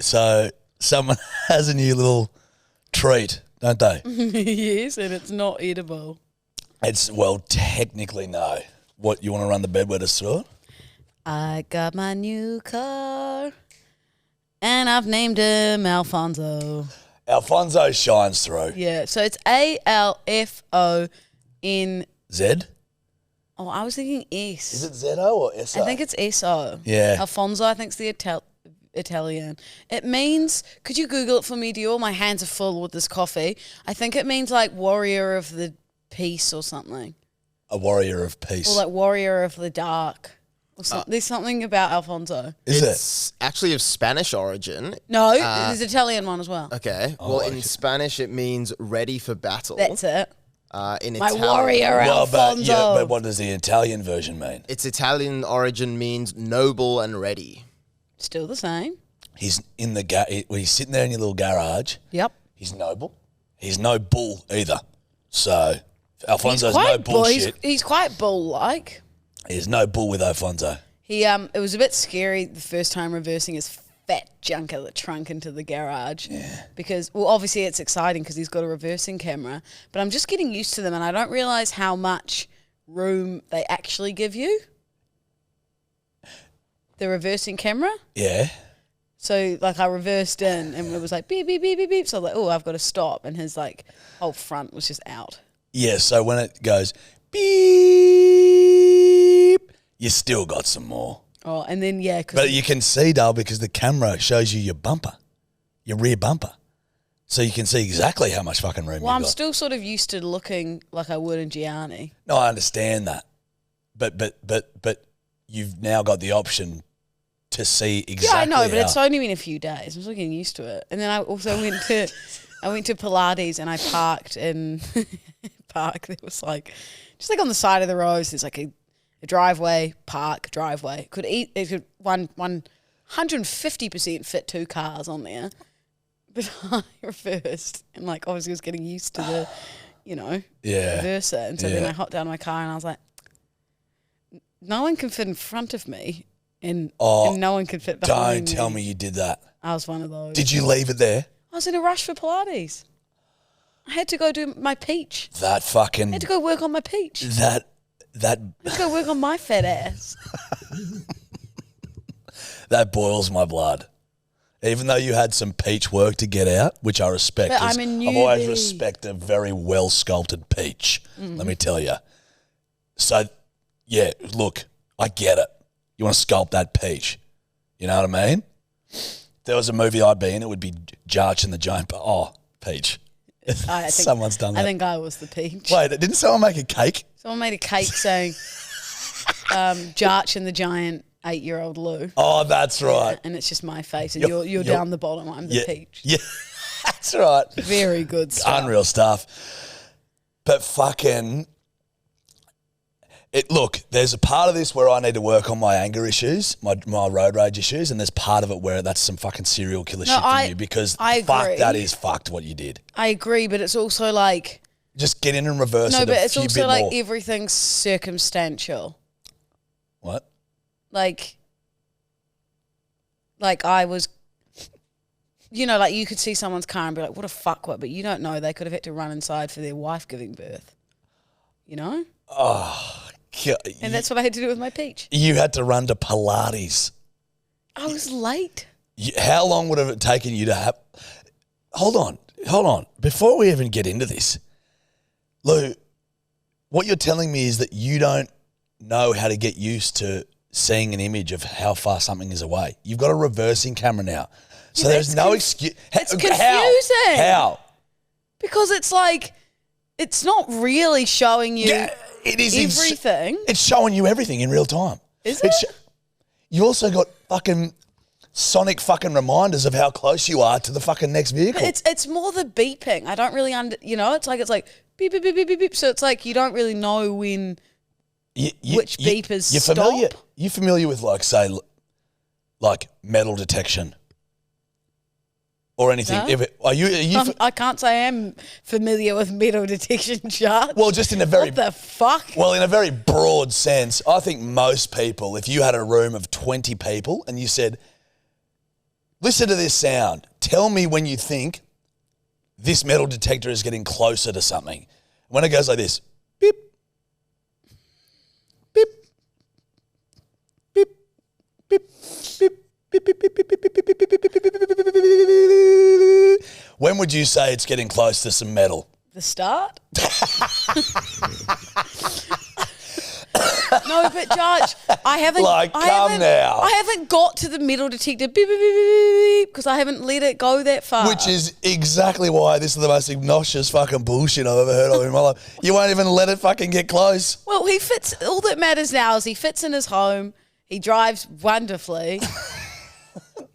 So someone has a new little treat, don't they? Yes, and it's not edible. It's, well, technically no. What, you want to run the bedwetters through it? I got my new car, and I've named him Alfonso. Alfonso shines through. Yeah, so it's ALFON. Z? Oh, I was thinking S. Is it Z-O or S-O? I think it's S-O. Yeah. Alfonso, I think, is the Italian. It means, could you Google it for me, Dior? My hands are full with this coffee. I think it means like warrior of the peace or something. A warrior of peace. Or like warrior of the dark. Or there's something about Alfonso. It's actually of Spanish origin. No, there's an Italian one as well. Okay. Well, in Spanish, it means ready for battle. That's it. In My Italian, warrior Alfonso. But what does the Italian version mean? its Italian origin means noble and ready. Still the same. He's in the when he's sitting there in your little garage. Yep. He's noble. He's no bull either. So Alfonso's He's no quite bullshit. he's quite bull-like. There's no bull with Alfonso. It was a bit scary the first time reversing his fat junk out of the trunk into the garage. Yeah. Because, well, obviously it's exciting because he's got a reversing camera, but I'm just getting used to them and I don't realise how much room they actually give you. The reversing camera. Yeah. So, like, I reversed in and it was like, beep, beep, beep, beep, beep. So I was like, oh, I've got to stop. And his, like, whole front was just out. Yeah, so when it goes beep, you still got some more. Oh, and then, yeah. But you can see, Dale, because the camera shows you your bumper, your rear bumper. So you can see exactly how much fucking room you've got. I'm still sort of used to looking like I would in Gianni. No, I understand that. But you've now got the option to see exactly Yeah, I know, but how. it's only been a few days. I'm still getting used to it. And then I also went to Pilates and I parked in park. There was like just like on the side of the roads. There's like a driveway, park, driveway. It could 150% fit 2 cars on there. But I reversed and like obviously was getting used to the, reverse it. And so then I hopped down my car and I was like, no one can fit in front of me. And no one could fit behind me. Don't tell me you did that. I was one of those. Did you leave it there? I was in a rush for Pilates. I had to go do my peach. That fucking... I had to go work on my peach. That... I had to go work on my fat ass. That boils my blood. Even though you had some peach work to get out, which I respect. But I'm a newbie. I've always respected a very well-sculpted peach, let me tell you. So, yeah, look, I get it. You want to sculpt that peach. You know what I mean? If there was a movie I'd be in, it would be Jarchy and the Giant... peach. Someone's done that. I think I was the peach. Wait, didn't someone make a cake? Someone made a cake saying Jarchy and the Giant 8-year-old Lou. Oh, that's right. Yeah, and it's just my face, and you're down the bottom. I'm the peach. Yeah, that's right. Very good stuff. Unreal stuff. But fucking... Look, there's a part of this where I need to work on my anger issues, my road rage issues, and there's part of it where that's some fucking serial killer shit from you because I agree. that is fucked what you did. I agree, but it's also like... Just get in and reverse it No, a but it's few also bit like more. everything's circumstantial. What? Like I was... like you could see someone's car and be like, what a fuckwit, but you don't know they could have had to run inside for their wife giving birth. You know? Oh... And that's what I had to do with my peach. You had to run to Pilates. I was late. How long would it have taken you to have... Hold on. Before we even get into this, Lou, what you're telling me is that you don't know how to get used to seeing an image of how far something is away. You've got a reversing camera now. So there's no excuse. It's confusing. How? Because it's like, it's not really showing you... Yeah. It is everything. It's showing you everything in real time. Is it? You also got fucking sonic fucking reminders of how close you are to the fucking next vehicle. But it's more the beeping. I don't really it's like beep, beep, beep, beep, beep, beep. So it's like you don't really know when which beepers stop. You familiar with like, say, like metal detection? Or anything. No? I can't say I'm familiar with metal detection charge. Well, just in a very... What the fuck? Well, in a very broad sense, I think most people, if you had a room of 20 people and you said, Listen to this sound. Tell me when you think this metal detector is getting closer to something. When it goes like this, beep, beep, beep, beep, beep, beep, beep, beep, beep, beep, beep, beep, beep, beep, beep, beep. When would you say it's getting close to some metal? The start? No, but Jarch, I haven't. now. I haven't got to the metal detector because I haven't let it go that far. Which is exactly why this is the most obnoxious fucking bullshit I've ever heard of in my life. You won't even let it fucking get close. Well, he fits. All that matters now is he fits in his home. He drives wonderfully.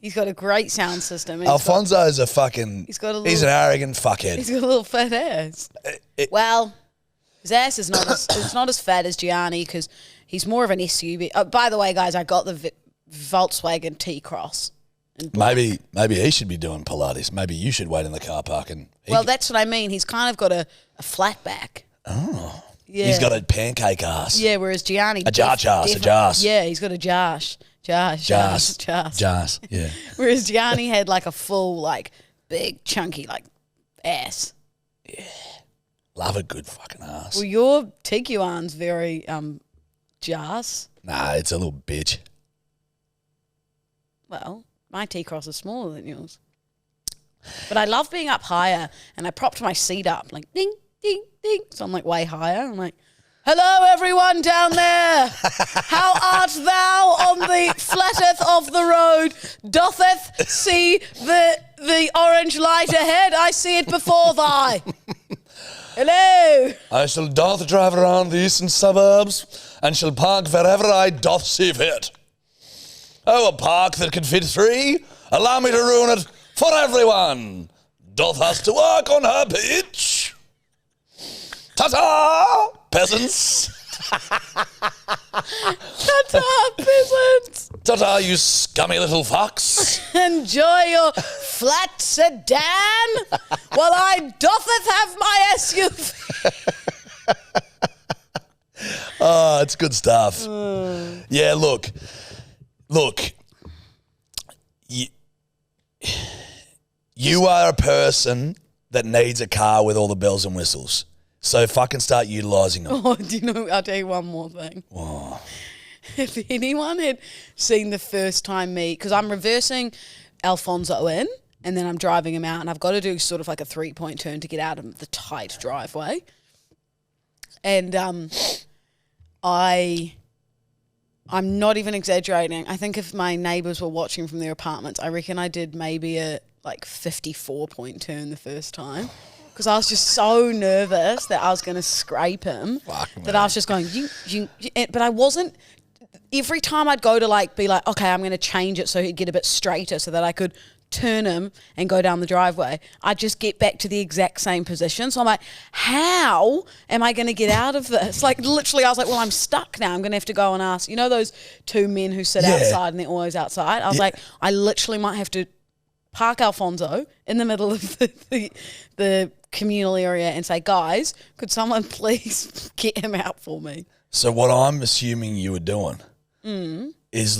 He's got a great sound system. Alfonso's a fucking. He's an arrogant fuckhead. He's got a little fat ass. Well. His ass is not as fat as Gianni because he's more of an SUV. By the way, guys, I got the Volkswagen T-Cross. Maybe he should be doing Pilates. Maybe you should wait in the car park and. Well, that's what I mean. He's kind of got a flat back. Oh. Yeah. He's got a pancake ass. Yeah, whereas Gianni. A jas. Yeah, he's got a jas. Jas. Yeah. Whereas Gianni had like a full, like, big, chunky, like, ass. Yeah. Love a good fucking ass. Well, your Tiguan's very jas. Nah, it's a little bitch. Well, my T-Cross is smaller than yours. But I love being up higher, and I propped my seat up, like, ding, ding, ding. So I'm, like, way higher. I'm like, hello, everyone down there. How art thou on the flatteth of the road? Dotheth see the orange light ahead? I see it before thy. Hello. I shall doth drive around the eastern suburbs and shall park wherever I doth see fit. Oh, a park that can fit three? Allow me to ruin it for everyone. Doth has to work on her pitch. Ta-ta, peasants. Ta-ta, peasants. Ta-ta, you scummy little fox. Enjoy your flat sedan while I dotheth have my SUV. Oh, it's good stuff. Yeah, look. You are a person that needs a car with all the bells and whistles. So fucking start utilising them. Oh, do you know, I'll tell you one more thing. Oh. If anyone had seen the first time because I'm reversing Alfonso in and then I'm driving him out and I've got to do sort of like a 3-point turn to get out of the tight driveway. And I'm not even exaggerating. I think if my neighbours were watching from their apartments, I reckon I did maybe a 54-point turn the first time. Because I was just so nervous that I was going to scrape him that I was just going, but I wasn't. Every time I'd go to be like, okay, I'm going to change it so he'd get a bit straighter so that I could turn him and go down the driveway, I'd just get back to the exact same position. So I'm like, how am I going to get out of this? Like literally I was like, well, I'm stuck now. I'm going to have to go and ask, those two men who sit outside and they're always outside. I was like, I literally might have to park Alfonso in the middle of the communal area and say, guys, could someone please get him out for me? So what I'm assuming you were doing is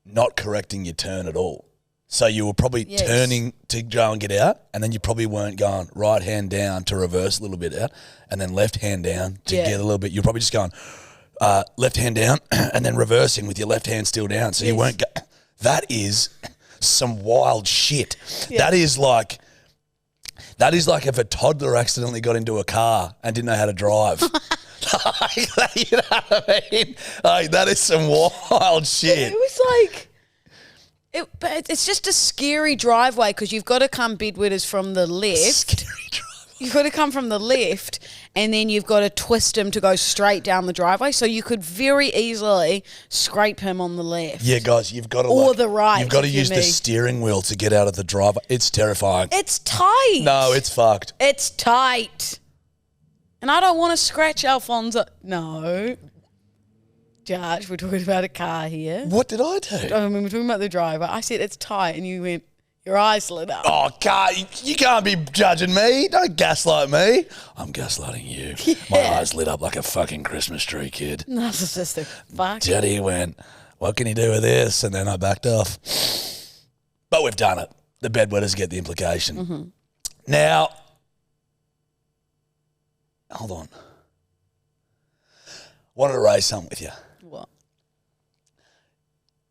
not correcting your turn at all. So you were probably turning to go and get out, and then you probably weren't going right hand down to reverse a little bit out, and then left hand down to get a little bit. You're probably just going left hand down and then reversing with your left hand still down. So you weren't that is some wild shit. Yeah. That is like if a toddler accidentally got into a car and didn't know how to drive. You know what I mean? That is some wild shit. It was but it's just a scary driveway because you've got to come bedwetters from the left. Scary driveway. You've got to come from the left and then you've got to twist him to go straight down the driveway. So you could very easily scrape him on the left. Yeah, guys, you've got to or the right. You've got to use the steering wheel to get out of the driveway. It's terrifying. It's tight. No, it's fucked. It's tight. And I don't want to scratch Alfonso. No. Jarch, we're talking about a car here. What did I do? I mean, we're talking about the driver. I said it's tight, and you went, your eyes lit up. Oh, you can't be judging me. Don't gaslight me. I'm gaslighting you. Yeah. My eyes lit up like a fucking Christmas tree, kid. Narcissistic fuck. Daddy went, what can you do with this? And then I backed off. But we've done it. The bedwetters get the implication. Now, hold on. Wanted to raise something with you. What?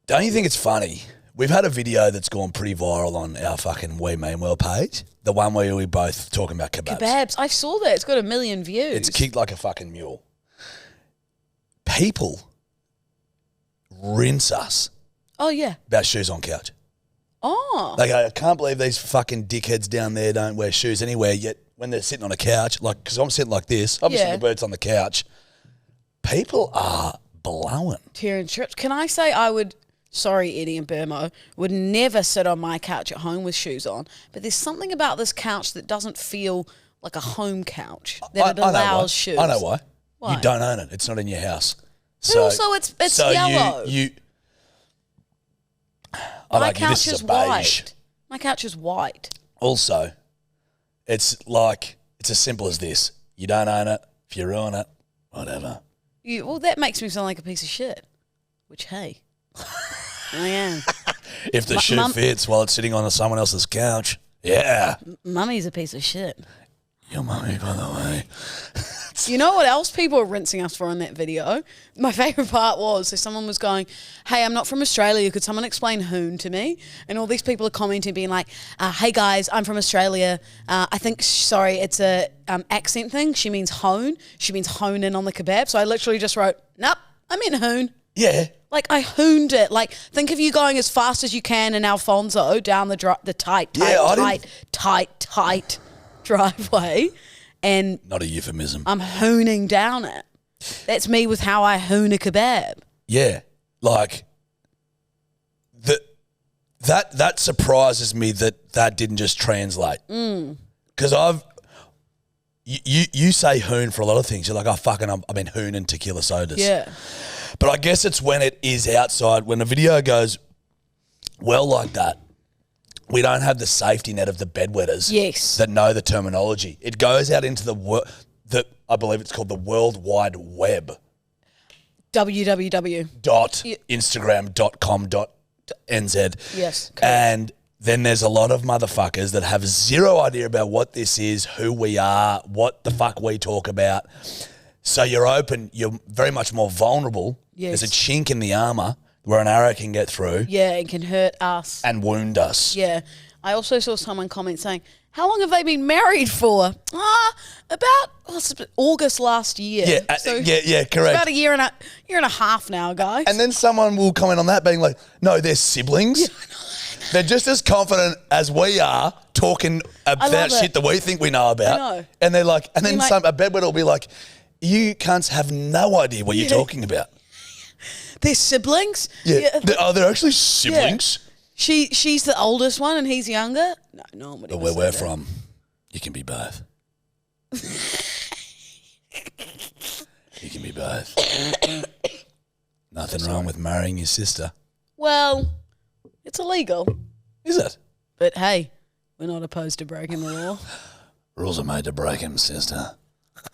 Don't you think it's funny? We've had a video that's gone pretty viral on our fucking We Mean Well page. The one where we both talking about kebabs. Kebabs. I saw that. It's got 1 million views. It's kicked like a fucking mule. People rinse us Oh, yeah. about shoes on couch. Oh. They go, I can't believe these fucking dickheads down there don't wear shoes anywhere, yet when they're sitting on a couch, like, because I'm sitting like this, obviously Yeah. the bird's on the couch, people are blowing. Tearing strips. Can I say I would, sorry, Eddie and Burmo, would never sit on my couch at home with shoes on, but there's something about this couch that doesn't feel like a home couch, that it allows shoes. I know why. Why? You don't own it. It's not in your house. But also it's yellow. I My like you, couch this is a beige. white. My couch is white. Also, it's like, it's as simple as this. You don't own it. If you ruin it, whatever. Well, that makes me sound like a piece of shit. Which, hey, I am. If the shoe fits while it's sitting on someone else's couch, yeah. Mummy's a piece of shit. Your mummy, by the way. You know what else people are rinsing us for in that video? My favourite part was, so someone was going, hey, I'm not from Australia. Could someone explain hoon to me? And all these people are commenting, being like, hey, guys, I'm from Australia. I think, sorry, it's a accent thing. She means hone. She means hone in on the kebab. So I literally just wrote, nope, I meant hoon. Yeah. Like, I hooned it. Like, think of you going as fast as you can in Alfonso down the tight driveway. And not a euphemism. I'm hooning down it. That's me with how I hoon a kebab. Yeah. Like, that surprises me that didn't just translate. Because you say hoon for a lot of things. You're like, I've been hooning tequila sodas. Yeah. But I guess it's when it is outside, when a video goes well like that, we don't have the safety net of the bedwetters that know the terminology. It goes out into I believe it's called the World Wide Web. Instagram.com.nz. Yes. Correct. And then there's a lot of motherfuckers that have zero idea about what this is, who we are, what the fuck we talk about. So you're very much more vulnerable. Yes. There's a chink in the armour where an arrow can get through. Yeah, it can hurt us. And wound us. Yeah. I also saw someone comment saying, how long have they been married for? About August last year. Yeah, correct. It's about a year and a half now, guys. And then someone will comment on that being like, no, they're siblings. Yeah, I know. They're just as confident as we are talking about shit that we think we know about. I know. And they're like, and then a bedwetter will be like, you cunts have no idea what you're talking about. They're siblings? Yeah. They're actually siblings? Yeah. She's the oldest one and he's younger? No one would ever Where say we're that. from, you can be both. You can be both. Nothing wrong with marrying your sister. Well, it's illegal. Is it? But hey, we're not opposed to breaking the law. Rules are made to break them, sister.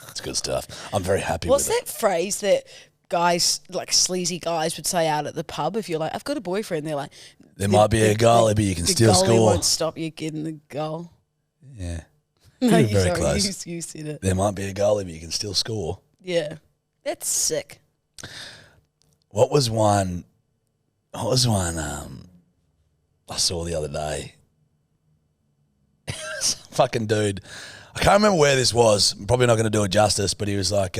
It's good stuff. I'm very happy What's with it. that phrase that guys, like sleazy guys, would say out at the pub if you're like, I've got a boyfriend? They're like, there might be a goalie, but you can still score. The score. won't stop you getting the goal. Yeah. No, You're very close. You said it. There might be a goalie, but you can still score. Yeah. That's sick. What was one I saw the other day? Fucking dude. I can't remember where this was. I'm probably not going to do it justice, but he was like...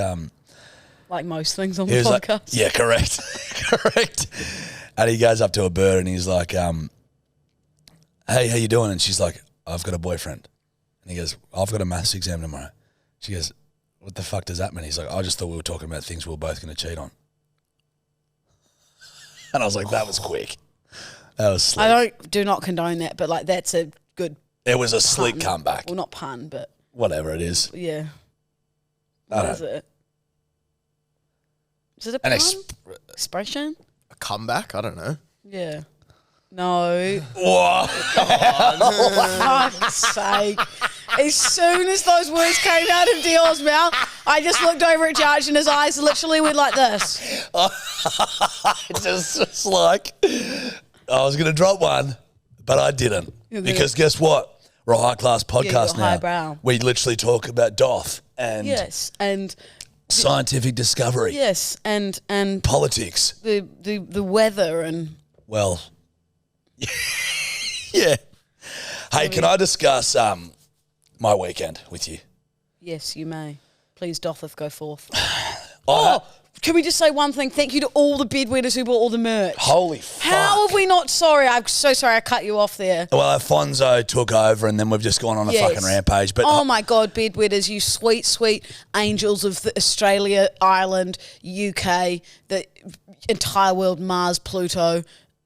like most things on the podcast. Like, yeah, correct. Correct. And he goes up to a bird and he's like, hey, how you doing? And she's like, I've got a boyfriend. And he goes, I've got a maths exam tomorrow. She goes, what the fuck does that mean? He's like, I just thought we were talking about things we were both going to cheat on. And I was like, that was quick. That was slick. I do not condone that, but like that's a good It was a pun. slick comeback. Well, not pun, but... Whatever it is. Yeah. What is it? Is it a pun? Expression? A comeback? I don't know. Yeah. No. What? For fuck's sake. As soon as those words came out of Dion's mouth, I just looked over at Jarchy and his eyes literally went like this. Just like, I was going to drop one, but I didn't. Because guess what? We're a high-class podcast now. Highbrow. We literally talk about doth and and scientific discovery. Yes, and politics. The weather and well, yeah. Hey, can I discuss my weekend with you? Yes, you may. Please, dotheth go forth. Can we just say one thing? Thank you to all the bedwetters who bought all the merch. Holy fuck. How have we not? Sorry, I'm so sorry I cut you off there. Well, Alfonso took over and then we've just gone on a fucking rampage. But oh my God, bedwetters, you sweet, sweet angels of Australia, Ireland, UK, the entire world, Mars, Pluto,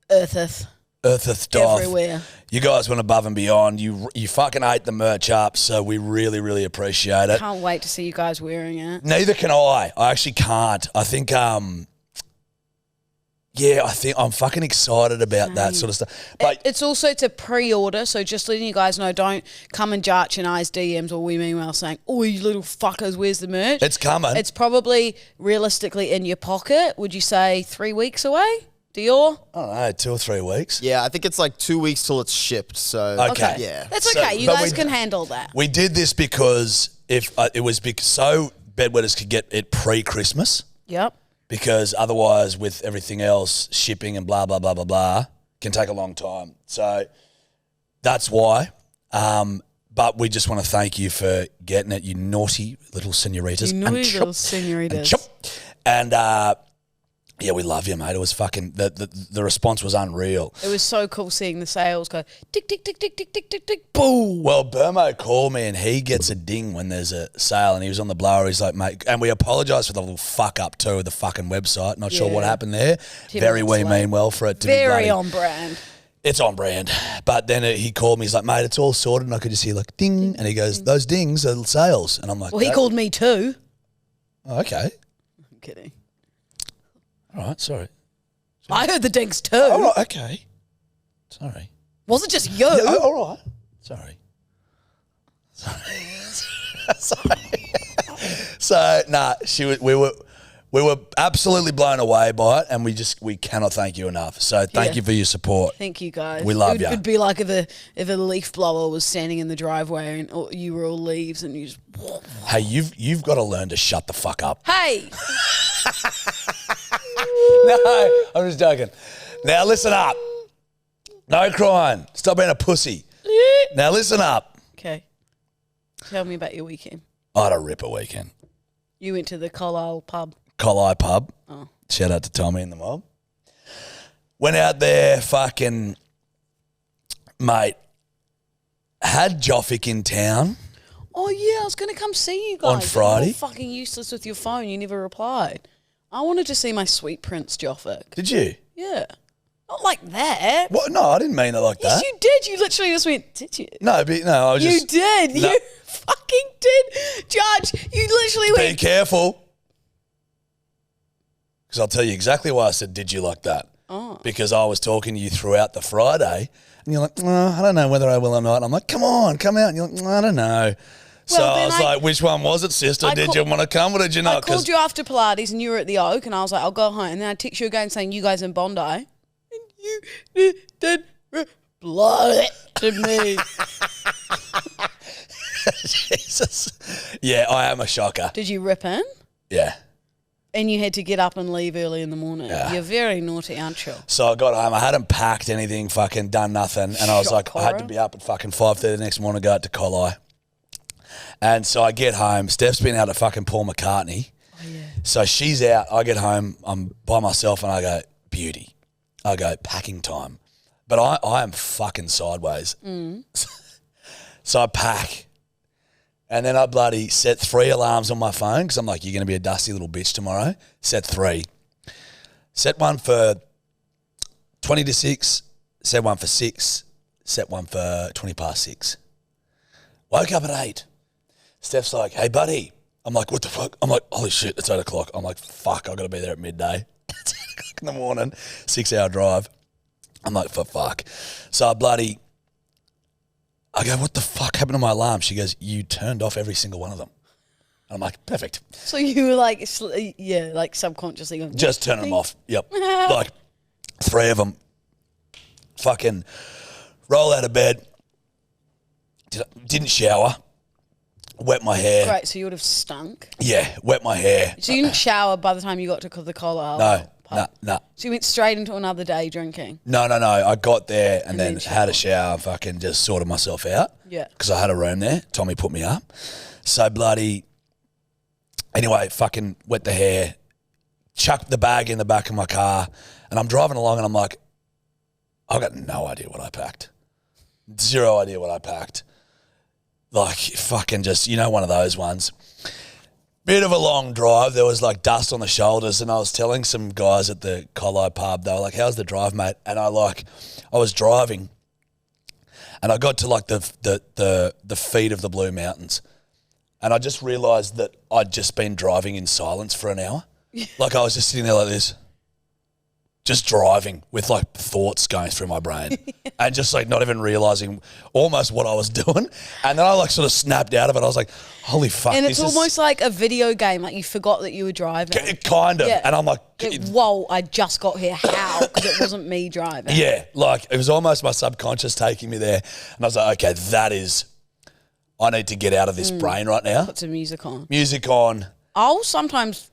Eartheth. Doth. Everywhere. You guys went above and beyond. You fucking ate the merch up, so we really, really appreciate it. Can't wait to see you guys wearing it. Neither can I. I actually can't. I think, I think I'm fucking excited about that sort of stuff. But it's a pre-order, so just letting you guys know, don't come in Jarchy and I's DMs or we email saying, oh, you little fuckers, where's the merch? It's coming. It's probably realistically in your pocket. Would you say 3 weeks away? Dior? I don't know, 2 or 3 weeks. Yeah, I think it's like 2 weeks till it's shipped. So okay. Yeah, that's okay. You guys can handle that. We did this because so bedwetters could get it pre-Christmas. Yep. Because otherwise, with everything else, shipping and blah blah blah blah blah can take a long time. So that's why. But we just want to thank you for getting it, you naughty little senoritas. You naughty little senoritas. And yeah, we love you, mate. It was fucking the response was unreal. It was so cool seeing the sales go tick tick tick tick tick tick tick tick boom. Well, Burmo called me and he gets a ding when there's a sale, and he was on the blower. He's like, mate, and we apologise for the little fuck up too of the fucking website. Not sure what happened there. Very we mean well for it to be very on brand. It's on brand. But then he called me. He's like, mate, it's all sorted, and I could just hear like ding, and he goes, those dings are sales, and I'm like, well, he called me too. Oh, okay. I'm kidding. All right, sorry. I heard the dings too. Oh, right, okay. Sorry. Wasn't just you. Yeah, all right. Sorry. Sorry. So, nah, we were absolutely blown away by it, and we cannot thank you enough. So thank you for your support. Thank you, guys. We love you. It'd be like if a leaf blower was standing in the driveway and you were all leaves and you just... Hey, you've got to learn to shut the fuck up. Hey! No, I'm just joking. Now listen up. No crying. Stop being a pussy. Now listen up. Okay. Tell me about your weekend. I had a ripper weekend. You went to the Collisle pub. Collisle pub. Oh. Shout out to Tommy and the mob. Went out there, fucking, mate, had Joffic in town. Oh, yeah, I was going to come see you guys. On Friday. You're fucking useless with your phone. You never replied. I wanted to see my sweet Prince Joffic. Did you? Yeah. Not like that. What? No, I didn't mean it like that. Yes, you did. You literally just went, did you? No, I was just... You did. No. You fucking did. Judge, you literally went... Be careful. Because I'll tell you exactly why I said, did you like that? Oh. Because I was talking to you throughout the Friday, and you're like, I don't know whether I will or not. I'm like, come on, come out. And you're like, I don't know. So I was like, which one was it, sister? Did you want to come or did you not? I called you after Pilates and you were at the Oak and I was like, I'll go home. And then I text you again saying you guys in Bondi. And you did reply to me. Jesus. Yeah, I am a shocker. Did you rip in? Yeah. And you had to get up and leave early in the morning. Yeah. You're very naughty, aren't you? So I got home. I hadn't packed anything, fucking done nothing. And I was like, I had to be up at fucking 5:30 the next morning to go out to Collisle. And so I get home. Steph's been out at fucking Paul McCartney. Oh, yeah. So she's out. I get home. I'm by myself and I go, beauty. I go, packing time. But I am fucking sideways. Mm. So I pack. And then I bloody set 3 alarms on my phone because I'm like, you're going to be a dusty little bitch tomorrow. Set 3. Set one for 20 to 6. Set one for 6. Set one for 20 past 6. Woke up at 8. Steph's like, hey, buddy. I'm like, what the fuck? I'm like, holy shit, it's 8 o'clock. I'm like, fuck, I've got to be there at midday. It's 8 o'clock in the morning, 6-hour drive. I'm like, for fuck. So I go, what the fuck happened to my alarm? She goes, you turned off every single one of them. And I'm like, perfect. So you were like, yeah, like subconsciously going, just turn them off. Yep. Like 3 of them. Fucking roll out of bed, didn't shower, wet my hair. Great, so you would have stunk. Yeah, wet my hair. So you didn't shower by the time you got to the Cola? No. So you went straight into another day drinking? No. I got there and then had a shower, fucking just sorted myself out. Yeah. Because I had a room there. Tommy put me up. So bloody... Anyway, fucking wet the hair, chucked the bag in the back of my car, and I'm driving along and I'm like, I've got no idea what I packed. Zero idea what I packed. Like, fucking just, one of those ones. Bit of a long drive. There was like dust on the shoulders, and I was telling some guys at the Colo pub, they were like, how's the drive, mate? And I was driving, and I got to like the feet of the Blue Mountains. And I just realised that I'd just been driving in silence for an hour. Like I was just sitting there like this, just driving with like thoughts going through my brain and just like not even realising almost what I was doing. And then I like sort of snapped out of it. I was like, holy fuck. And it's almost like a video game, like you forgot that you were driving. Kind of. Yeah. And I'm like, whoa, I just got here. How? Because it wasn't me driving. Yeah, like it was almost my subconscious taking me there. And I was like, okay, I need to get out of this brain right now. Put some music on. I'll sometimes,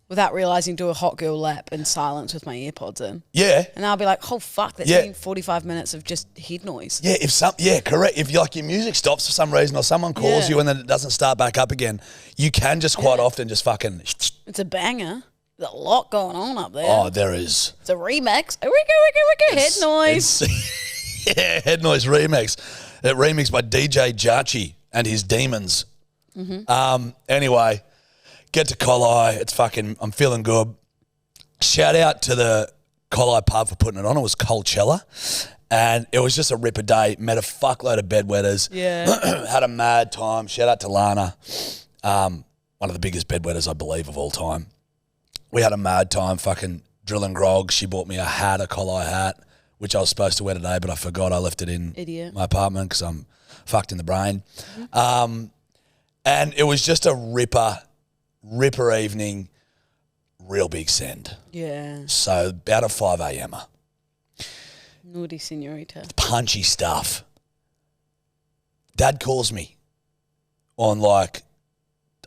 without realising, do a hot girl lap in silence with my AirPods in. Yeah. And I'll be like, oh, fuck, that's been 45 minutes of just head noise. Yeah, correct. If your music stops for some reason or someone calls you and then it doesn't start back up again, you can just quite often just fucking... It's a banger. There's a lot going on up there. Oh, there is. It's a remix. A wicka, head noise. Head noise remix. It remixed by DJ Jarchy and his demons. Mm-hmm. Anyway, get to Collie. I'm feeling good. Shout out to the Collie pub for putting it on. It was Coachella. And it was just a ripper day. Met a fuckload of bedwetters. Yeah. Had a mad time. Shout out to Lana. One of the biggest bedwetters, I believe, of all time. We had a mad time fucking drilling grog. She bought me a Collie hat, which I was supposed to wear today, but I forgot. I left it in my apartment because I'm fucked in the brain. Mm-hmm. And it was just a ripper evening, real big send. Yeah. So about a 5 a.m. Naughty senorita. Punchy stuff. Dad calls me on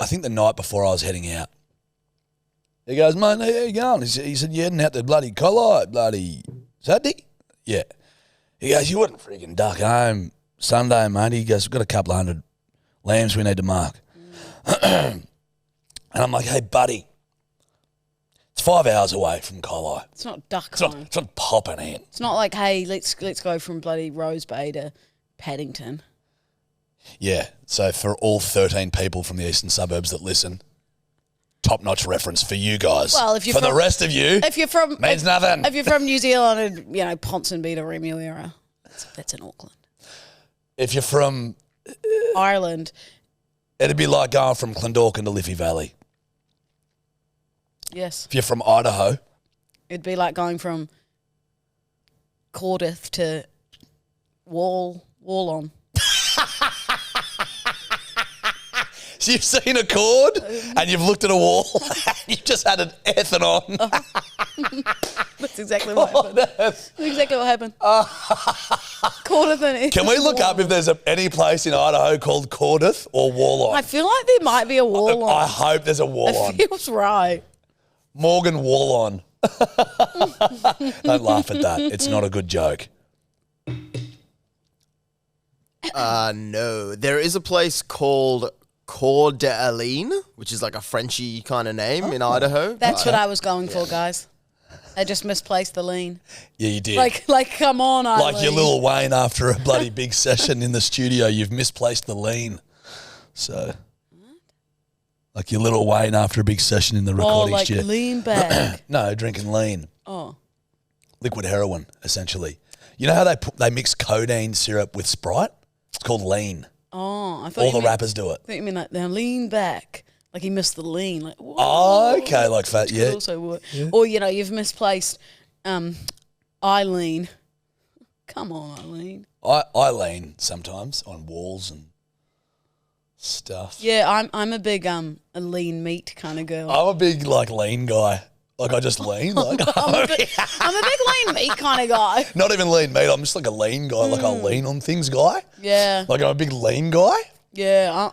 I think the night before I was heading out. He goes, mate, how you going? He said, you heading out to bloody Collie, bloody Saturday? Yeah. He goes, you wouldn't freaking duck home Sunday, mate. He goes, we've got a couple of 100 lambs we need to mark. And I'm like, hey, buddy, it's 5 hours away from Collie. It's not duck time. It's not popping in. It's not like, hey, let's go from bloody Rose Bay to Paddington. Yeah. So for all 13 people from the eastern suburbs that listen, top-notch reference for you guys. Well, if you're for the rest of you, means nothing. If you're from New Zealand, and Ponsonby to Remuera, that's in Auckland. If you're from Ireland, it'd be like going from Clondalkin to Liffey Valley. Yes. If you're from Idaho, it'd be like going from Cardiff to Wallon. So you've seen a cord and you've looked at a wall and you've just had an effing on. That's exactly what happened. That's exactly what happened. Cardiff and Can we look up if there's any place in Idaho called Cardiff or Wallon? I feel like there might be a Wallon. I hope there's a Wallon. It feels right. Morgan Wallon. Don't laugh at that. It's not a good joke. No. There is a place called Coeur d'Alene, which is like a Frenchy kind of name in Idaho. That's what I was going for, guys. I just misplaced the lean. Yeah, you did. Like, come on, Eileen. Like your Lil Wayne after a bloody big session in the studio, you've misplaced the lean. So, like your Lil Wayne after a big session in the recording studio. Lean back. No, drinking lean. Oh. Liquid heroin, essentially. You know how they mix codeine syrup with Sprite? It's called lean. Oh, I thought all the rappers do it. I think you mean like now lean back, like he missed the lean. Like whoa. Oh, okay, like fat. Yeah. Also work. Yeah. Or you've misplaced, Eileen. Come on, Eileen. I lean sometimes on walls and stuff. Yeah, I'm a big a lean meat kind of girl. I'm a big lean guy. Like I just lean. Like I'm a big lean meat kind of guy. not even lean meat. I'm just like a lean guy. Like I'll lean on things guy. Yeah. Like I'm a big lean guy. Yeah.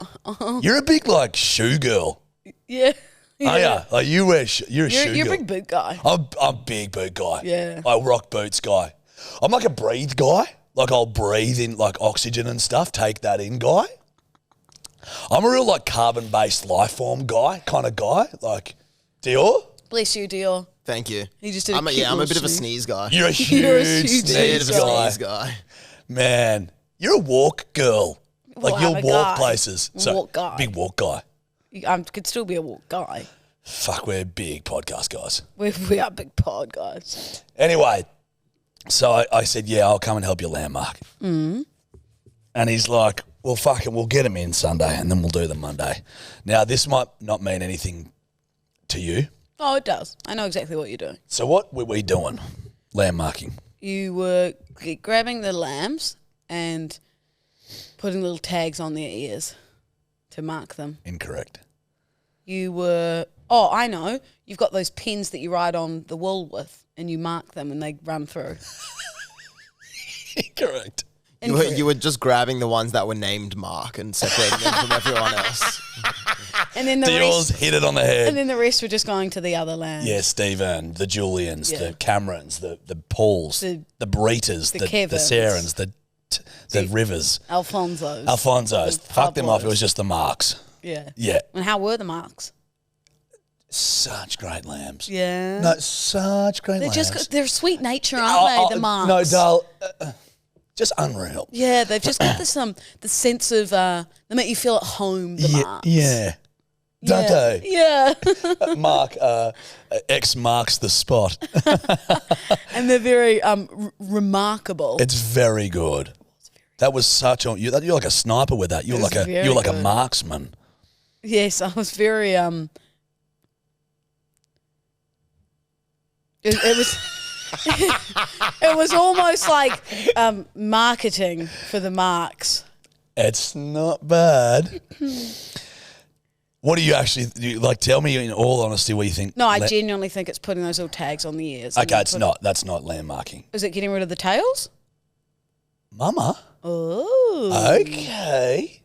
You're a big like shoe girl. Yeah. Oh yeah. Like you wear you're a shoe You're girl. a big boot guy. I'm a big boot guy. Yeah. I rock boots guy. I'm like a breathe guy. Like I'll breathe in like oxygen and stuff. Take that in guy. I'm a real like carbon-based life form guy kind of guy. Like Dior. Bless you, Dior. Thank you. He just did I'm a bit of a sneeze. sneeze guy. You're a huge You're a huge sneeze guy. Sneeze guy. Man, you're a walk girl. Like Well, you'll I'm a walk guy. places. So, Walk guy. Big walk guy. I could still be a walk guy. Fuck, we're big podcast guys. We are big pod guys. Anyway, so I said, yeah, I'll come and help you landmark. Mm. And he's like, well, fuck it, we'll get him in Sunday and then we'll do them Monday. Now, this might not mean anything to you. Oh, it does. I know exactly what you're doing. So what were we doing? Landmarking. You were grabbing the lambs and putting little tags on their ears to mark them. Incorrect. You were... Oh, I know. You've got those pins that you write on the wool with and you mark them and they run through. Incorrect. You were just grabbing the ones that were named Mark and separating them from everyone else. And then the Dior's rest... hit it on the head. And then the rest were just going to the other land. Yeah, Stephen, the Julians, Yeah. the Camerons, the Pauls, the Bretas, the Kevins. Sarans, the Rivers, Alfonsos. Fuck them off. It Pablos. was just the Marks. Yeah. Yeah. And how were the marks? Such great lambs. Yeah. No, such great They're lambs. they're sweet nature, aren't they, the marks? No, Dal, just unreal. Yeah, they've just got this the sense of they make you feel at home, the marks. Yeah. Don't they? Yeah. Mark, X marks the spot. And they're very remarkable. It's very good. That was such a... You're like a sniper with that. You're like a good. marksman. Yes, I was very it was it was almost like marketing for the marks. It's not bad. What do you actually like? Tell me in all honesty what you think. No, I genuinely think it's putting those little tags on the ears. Okay, it's not. That's not landmarking. Is it getting rid of the tails? Mama. Oh. Okay.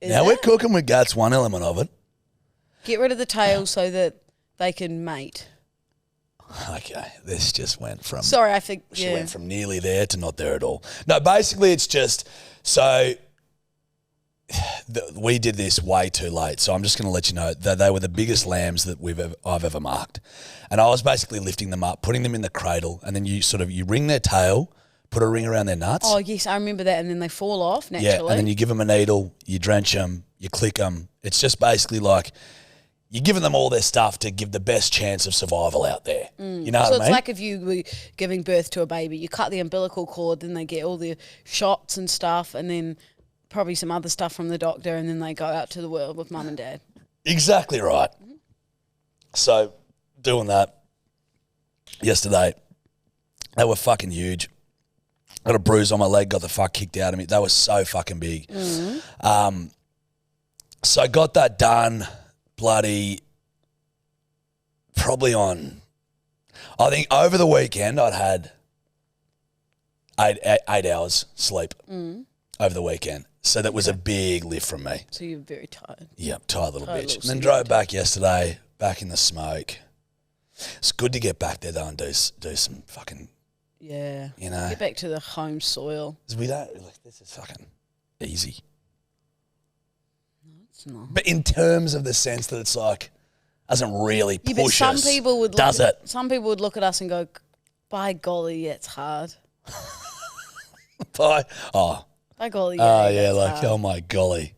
Is Now we're it? cooking with guts. One element of it. Get rid of the tails so that they can mate. Okay, this just went from... Sorry, I think... She Yeah. went from nearly there to not there at all. No, basically it's just... So we did this way too late. So I'm just going to let you know that they were the biggest lambs that I've ever marked. And I was basically lifting them up, putting them in the cradle, and then you ring their tail, put a ring around their nuts. Oh, yes, I remember that. And then they fall off naturally. Yeah, and then you give them a needle, you drench them, you click them. It's just basically like... You're giving them all their stuff to give the best chance of survival out there. You know what I So mean? it's like if you were giving birth to a baby, you cut the umbilical cord, then they get all the shots and stuff, and then probably some other stuff from the doctor, and then they go out to the world with mum and dad. Exactly right. So, doing that yesterday, they were fucking huge. Got a bruise on my leg, got the fuck kicked out of me. They were so fucking big. So I got that done bloody probably on, I think over the weekend I'd had eight hours sleep over the weekend. So that was a big lift from me. So you're very tired. Yeah, tired little Tired bitch. little And then city drove bitch. back yesterday, back in the smoke. It's good to get back there though and do some fucking, Yeah. you know. Get back to the home soil. 'Cause we don't, like, this is fucking easy. It's not. But in terms of the sense that it's like, doesn't really push Yeah, but some us, people would does look, it? Some people would look at us and go, by golly, yeah, it's hard. By golly, yeah, it's like, hard. oh my golly.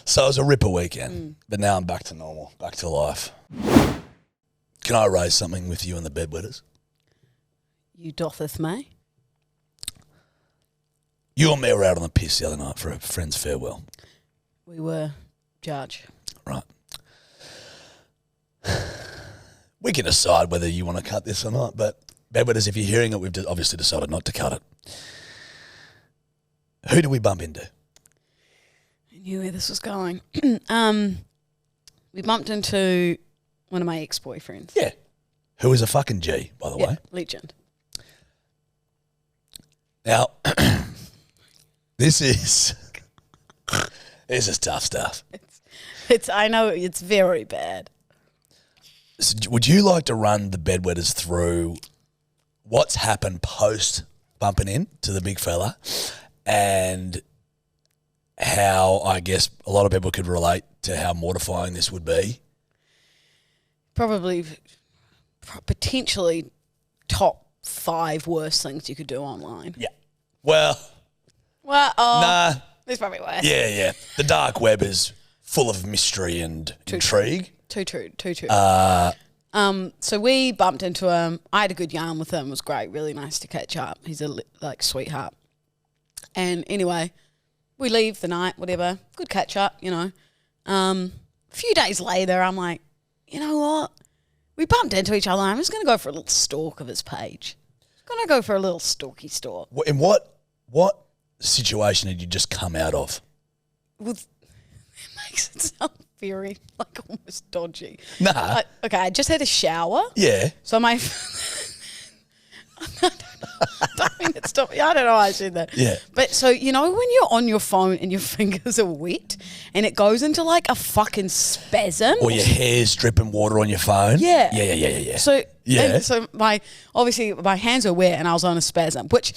So it was a ripper weekend, but now I'm back to normal, back to life. Can I raise something with you and the bedwetters? You dotheth me. You and me were out on the piss the other night for a friend's farewell. We were, Judge. Right. We can decide whether you want to cut this or not, but bedwetters, if you're hearing it, we've obviously decided not to cut it. Who do we bump into? I knew where this was going. We bumped into one of my ex-boyfriends. Yeah. who is a fucking G, by the way. Legend. Now, this is tough stuff. I know it's very bad. So would you like to run the bedwetters through what's happened post bumping in to the big fella and how I guess a lot of people could relate to how mortifying this would be? Probably, potentially top 5 worst things you could do online. Yeah. Well, nah. There's probably worse. Yeah. The dark web is full of mystery and intrigue. Too true. So we bumped into him. I had a good yarn with him. It was great. Really nice to catch up. He's a sweetheart. And anyway, we leave the night, whatever. Good catch up, A few days later, I'm like, you know what? We bumped into each other. I'm just going to go for a little stalk of his page. Going to go for a little stalky stalk. In what situation did you just come out of? It makes it sound very, almost dodgy. Nah. Okay, I just had a shower. Yeah. So my... I don't know why I said that. Yeah. But so, when you're on your phone and your fingers are wet and it goes into a fucking spasm. Or your hair's dripping water on your phone. Yeah. Yeah. So, yeah. So my hands are wet and I was on a spasm, which,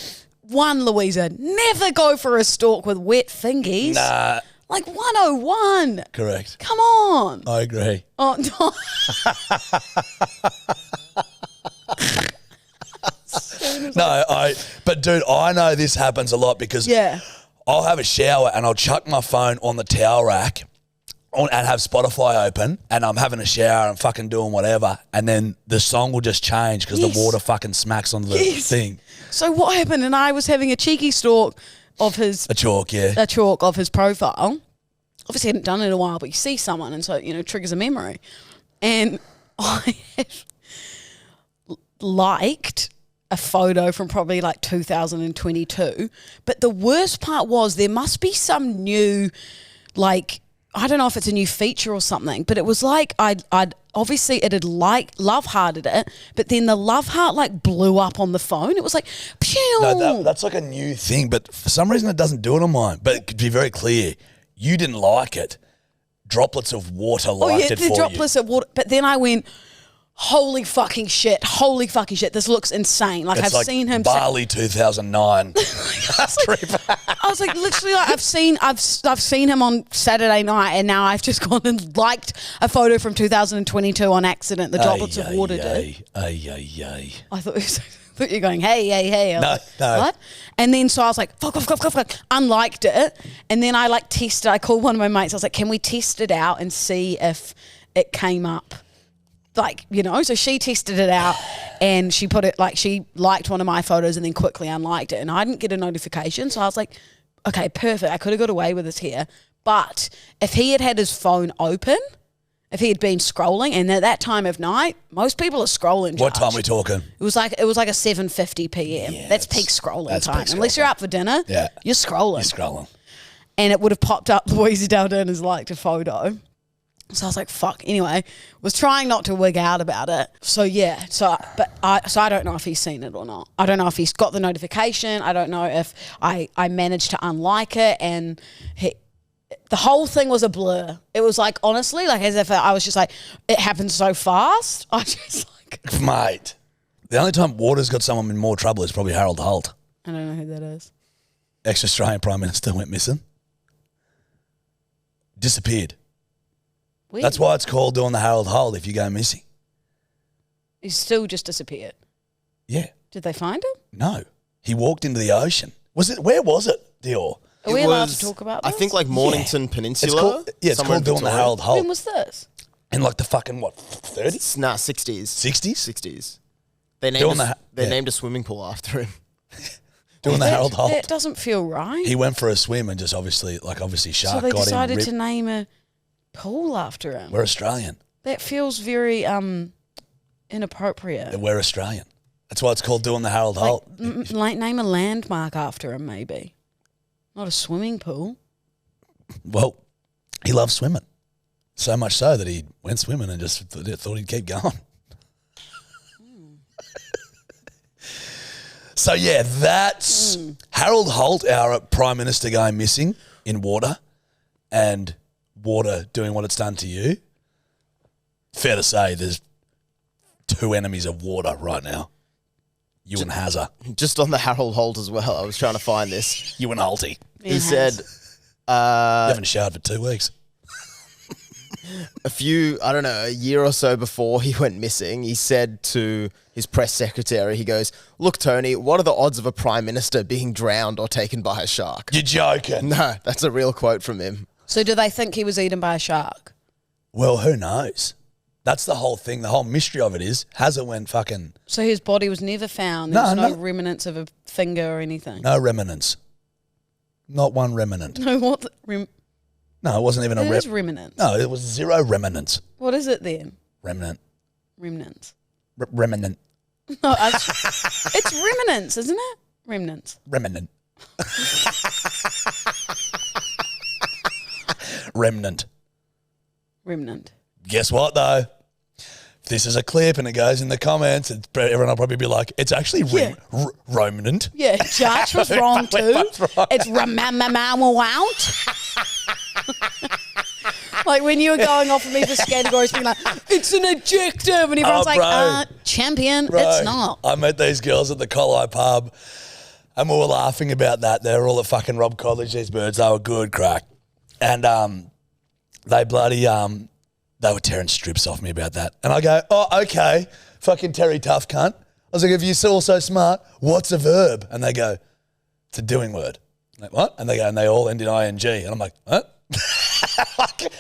Louisa, never go for a stalk with wet fingies. Nah. 101. Correct. Come on. I agree. Oh, no. But dude, I know this happens a lot because I'll have a shower and I'll chuck my phone on the towel rack and have Spotify open and I'm having a shower and fucking doing whatever and then the song will just change because the water fucking smacks onto the thing. So what happened? And I was having a cheeky stalk of his... A chalk of his profile. Obviously, I hadn't done it in a while, but you see someone and so, triggers a memory. And I had liked a photo from probably 2022. But the worst part was there must be some new, I don't know if it's a new feature or something, but it was I'd obviously it had love hearted it, but then the love heart blew up on the phone. It was pew. No, that's a new thing, but for some reason it doesn't do it on mine. But to be very clear, you didn't like it. Droplets of water liked it for you. The droplets of water. But then I went, holy fucking shit, this looks insane. I've seen him... Bali 2009. I was literally, I've seen him on Saturday night and now I've just gone and liked a photo from 2022 on accident. The droplets of water did. I thought you were going, hey. No. What? And then so I was like, fuck, unliked it. And then I tested, I called one of my mates. I was like, can we test it out and see if it came up? So she tested it out and she put it, she liked one of my photos and then quickly unliked it. And I didn't get a notification. So I was like, okay, perfect. I could have got away with it here. But if he had his phone open, if he had been scrolling, and at that time of night, most people are scrolling. What time are we talking? It was like a 7:50 p.m. Yeah, that's peak scrolling time. Peak Unless you're out for dinner, you're scrolling. And it would have popped up Louisa Daldana's liked a photo. So I was like, fuck. Anyway, was trying not to wig out about it. So yeah, I don't know if he's seen it or not. I don't know if he's got the notification. I don't know if I managed to unlike it, and the whole thing was a blur. It was honestly, as if I was just it happened so fast. I just Mate, the only time water's got someone in more trouble is probably Harold Holt. I don't know who that is. Ex-Australian Prime Minister went missing. Disappeared. Weird. That's why it's called doing the Harold Holt if you go missing. He's still just disappeared. Yeah. Did they find him? No. He walked into the ocean. Where was it, Dior? Are we allowed to talk about this? I think Mornington Peninsula. It's called doing the Harold Holt. When was this? In the fucking, 30s? Nah, 60s. 60s? They named a swimming pool after him. Doing the Harold Holt. That doesn't feel right. He went for a swim and just obviously shark got him. So they decided to name a pool after him. We're Australian. That feels very inappropriate. We're Australian. That's why it's called doing the Harold Holt. Name a landmark after him, maybe. Not a swimming pool. Well, he loves swimming. So much so that he went swimming and just thought he'd keep going. So, yeah, that's Harold Holt, our Prime Minister, going missing in water and water doing what it's done to you. Fair to say there's two enemies of water right now. You and Hazza. Just on the Harold Holt as well, I was trying to find this. You and Holty. He said... you haven't showered for 2 weeks. a year or so before he went missing, he said to his press secretary, he goes, "Look, Tony, what are the odds of a prime minister being drowned or taken by a shark?" You're joking. No, that's a real quote from him. So do they think he was eaten by a shark? Well, who knows? That's the whole thing. The whole mystery of it is, Hazza went fucking... So his body was never found? There was no remnants of a finger or anything? No remnants. Not one remnant. No, what? No, it wasn't even It is remnants. No, it was 0 remnants. What is it then? Remnant. Remnants. Remnant. No, it's remnants, isn't it? Remnants. Remnant. Remnant. Remnant. Guess what, though? If this is a clip and it goes in the comments, everyone will probably be like, it's actually remnant. Yeah, Jarchy was wrong too. Right. It's out. Like when you were going off of me for categories, being like, it's an adjective, and everyone's like, champion, Bro, it's not. I met these girls at the Colli pub and we were laughing about that. They were all at fucking Rob College, these birds. They were good crack. And they bloody, they were tearing strips off me about that. And I go, oh, okay, fucking Terry Tough cunt. I was like, if you're all so smart, what's a verb? And they go, it's a doing word. I'm like, what? And they go, and they all end in ing. And I'm like, what?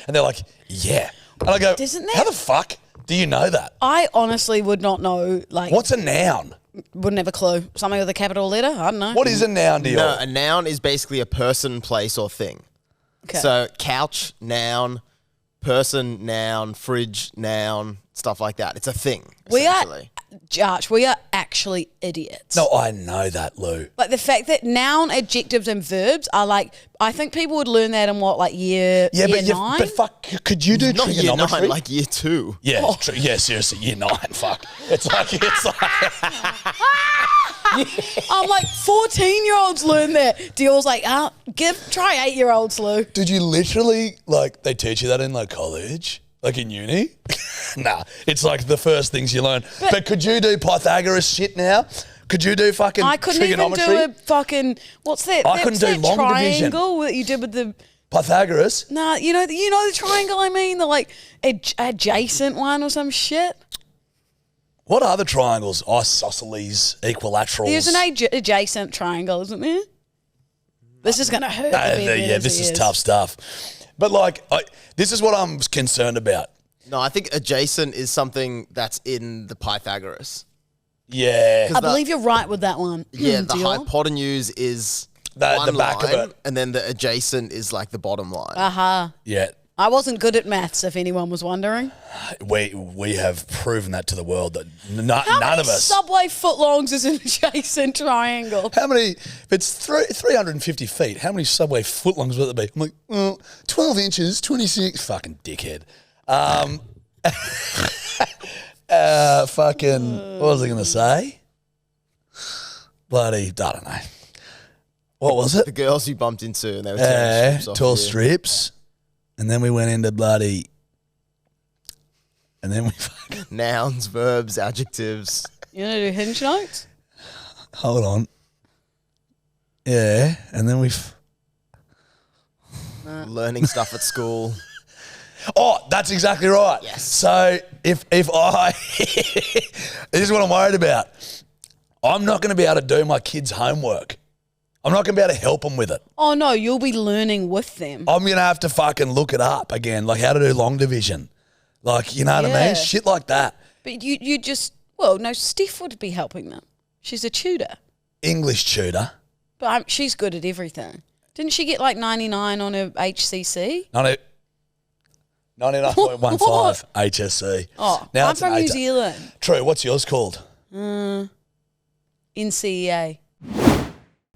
And they're like, yeah. And I go, how the fuck do you know that? I honestly would not know. Like, what's a noun? Wouldn't have a clue. Something with a capital letter? I don't know. What is a noun to you? No, a noun is basically a person, place, or thing. Okay. So couch, noun, person, noun, fridge, noun, stuff like that. It's a thing, essentially. Jarch, we are actually idiots. No, I know that, Lou. Like the fact that noun, adjectives, and verbs are like, I think people would learn that in year 9? But fuck, could you do Not year trigonometry? 9, like year 2. Yeah, yeah, seriously, year 9, fuck. It's like... I'm like, 14-year-olds learn that. Dior's like, try 8-year-olds, Lou. Did you literally, they teach you that in, college? Like in uni? Nah, it's like the first things you learn. But could you do Pythagoras shit now? Could you do fucking I couldn't trigonometry? even do a fucking, what's that? I couldn't do long division. Triangle that you did with the... Pythagoras? Nah, you know the triangle I mean? The adjacent one or some shit? What are the triangles? Isosceles, equilaterals. There's an adjacent triangle, isn't there? This is going to hurt. This is tough stuff. But this is what I'm concerned about. No, I think adjacent is something that's in the Pythagoras. Yeah. I believe you're right with that one. Yeah, the hypotenuse is the back line, of it. And then the adjacent is the bottom line. Aha. Yeah. I wasn't good at maths, if anyone was wondering. We have proven that to the world that none of us. Subway footlongs is an adjacent triangle? How many? If it's 350 feet, how many subway footlongs will it be? I'm like, well, 12 inches, 26. Fucking dickhead. Fucking. What was I going to say? Bloody. I don't know. What was it? The girls you bumped into, and they were tearing strips off tall you. strips. And then we went into bloody, and then we nouns, verbs, adjectives. You want to do Hinge Notes? Hold on. Yeah, and then learning stuff at school. Oh, that's exactly right. Yes. So if I, this is what I'm worried about. I'm not going to be able to do my kids' homework. I'm not going to be able to help them with it. Oh, no, you'll be learning with them. I'm going to have to fucking look it up again, how to do long division. You know what I mean? Shit like that. But you just, Steph would be helping them. She's a tutor. English tutor. But she's good at everything. Didn't she get 99 on her HCC? 99.15 HSC. Oh, now I'm from New Zealand. True. What's yours called? NCEA.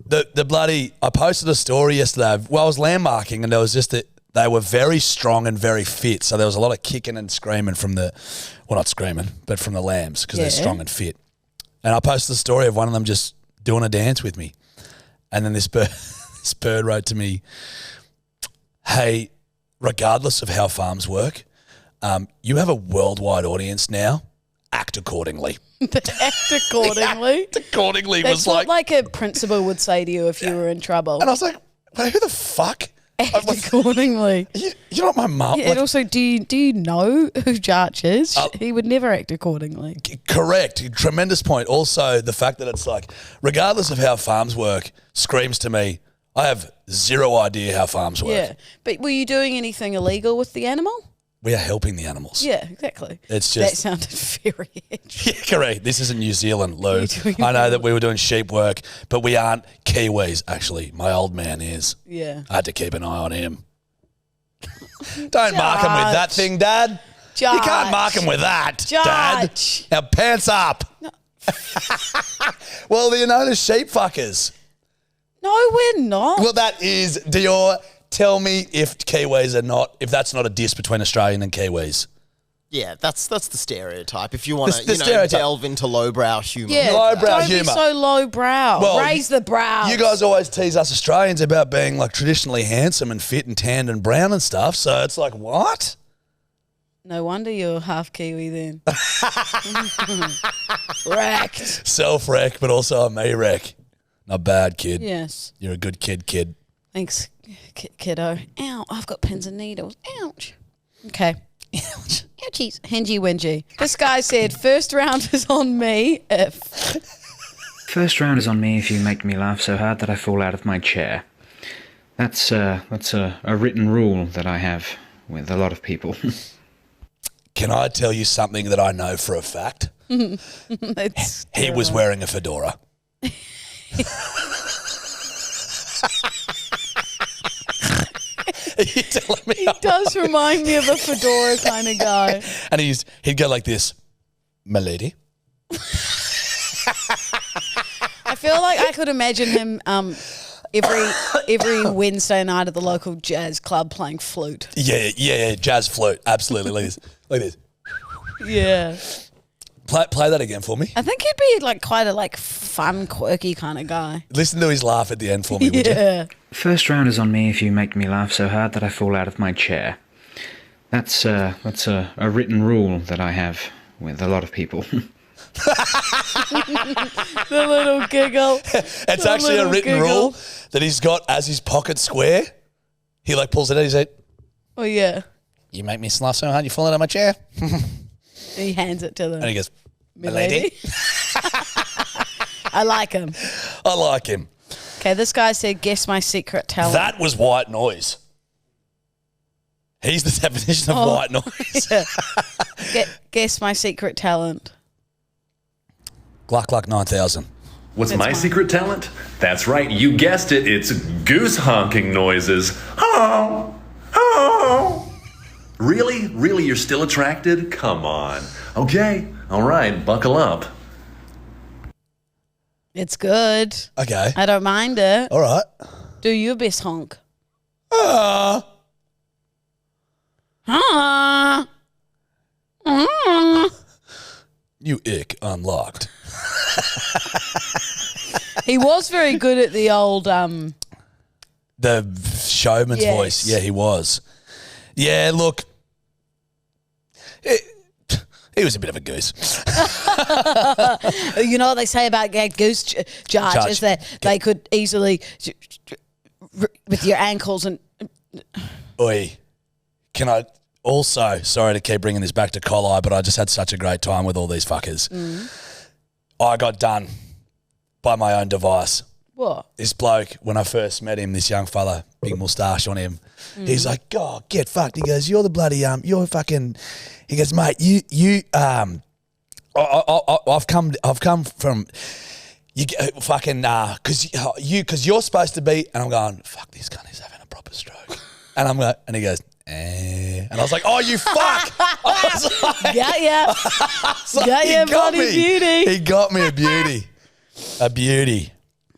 The bloody, I posted a story yesterday. Well, I was landmarking and there was just they were very strong and very fit. So there was a lot of kicking and screaming from not screaming, but from the lambs because they're strong and fit. And I posted a story of one of them just doing a dance with me. And then this bird wrote to me, hey, regardless of how farms work, you have a worldwide audience now. Act accordingly. Act accordingly? Act accordingly. That's was like a principal would say to you if you were in trouble. And I was like, wait, who the fuck? Act accordingly. You're not my mum. Yeah, and also, do you know who Jarchy is? He would never act accordingly. Correct. Tremendous point. Also, the fact that it's like, regardless of how farms work, screams to me, I have zero idea how farms work. Yeah. But were you doing anything illegal with the animal? We are helping the animals. Yeah, exactly. It's just... That sounded very edgy. Yeah, correct. This isn't New Zealand, Lou. You're I know that we were doing sheep work, but we aren't Kiwis, actually. My old man is. Yeah. I had to keep an eye on him. Don't mark him with that thing, Dad. Jarch. You can't mark him with that, Jarch. Dad. Now, pants up. No. Well, you're known as sheep fuckers. No, we're not. Well, that is, Dior, tell me if Kiwis are not, if that's not a diss between Australian and Kiwis. Yeah, that's the stereotype. If you want to delve into lowbrow humour. Yeah, lowbrow don't humour. be so lowbrow. Well, raise the brows. You guys always tease us Australians about being like traditionally handsome and fit and tanned and brown and stuff. So it's like, what? No wonder you're half Kiwi then. Wrecked. Self-wreck, but also a me wreck. Not bad, kid. Yes. You're a good kid. Thanks, kiddo. Ow, I've got pins and needles. Ouch. Okay. Ouch. Ouchies. Hingy Wingy. This guy said, first round is on me if... First round is on me if you make me laugh so hard that I fall out of my chair. That's a written rule that I have with a lot of people. Can I tell you something that I know for a fact? He was wearing a fedora. Are you telling me? He does remind me of a fedora kind of guy. And he'd go like this, my lady. I feel like I could imagine him every Wednesday night at the local jazz club playing flute. Yeah, jazz flute, absolutely, like this. Yeah. Play that again for me. I think he'd be like quite a fun, quirky kind of guy. Listen to his laugh at the end for me, would you? Yeah. First round is on me if you make me laugh so hard that I fall out of my chair. That's a written rule that I have with a lot of people. The little giggle. It's actually a written rule that he's got as his pocket square. He pulls it out. He's like, Oh yeah. "You make me laugh so hard, you fall out of my chair." He hands it to them. And he goes, My lady. I like him. I like him. Okay, this guy said, guess my secret talent. That was white noise. He's the definition of white noise. Yeah. Guess my secret talent. Gluck 9000. What's my secret talent? That's right, you guessed it. It's goose honking noises. Oh, oh. Really? Really, you're still attracted? Come on. Okay, all right, buckle up. It's good. Okay. I don't mind it. All right. Do your best honk. Ah. New ick unlocked. He was very good at the old The showman's Yes. voice. Yeah, he was. Yeah, look. He was a bit of a goose. You know what they say about goose judge is that they could easily with your ankles and Oi. Can I also, sorry to keep bringing this back to Collie, but I just had such a great time with all these fuckers. I got done by my own device. what? This bloke, when I first met him, this young fella, big moustache on him, he's like, "Oh, get fucked." He goes, "You're the bloody you're fucking." He goes, "Mate, I've come from you fucking because you're supposed to be," and I'm going, "Fuck, this cunt is having a proper stroke," and I'm going, and he goes, and I was like, "Oh, you fuck!" I was like, Got ya. Got ya, bloody beauty. He got me a beauty, a beauty.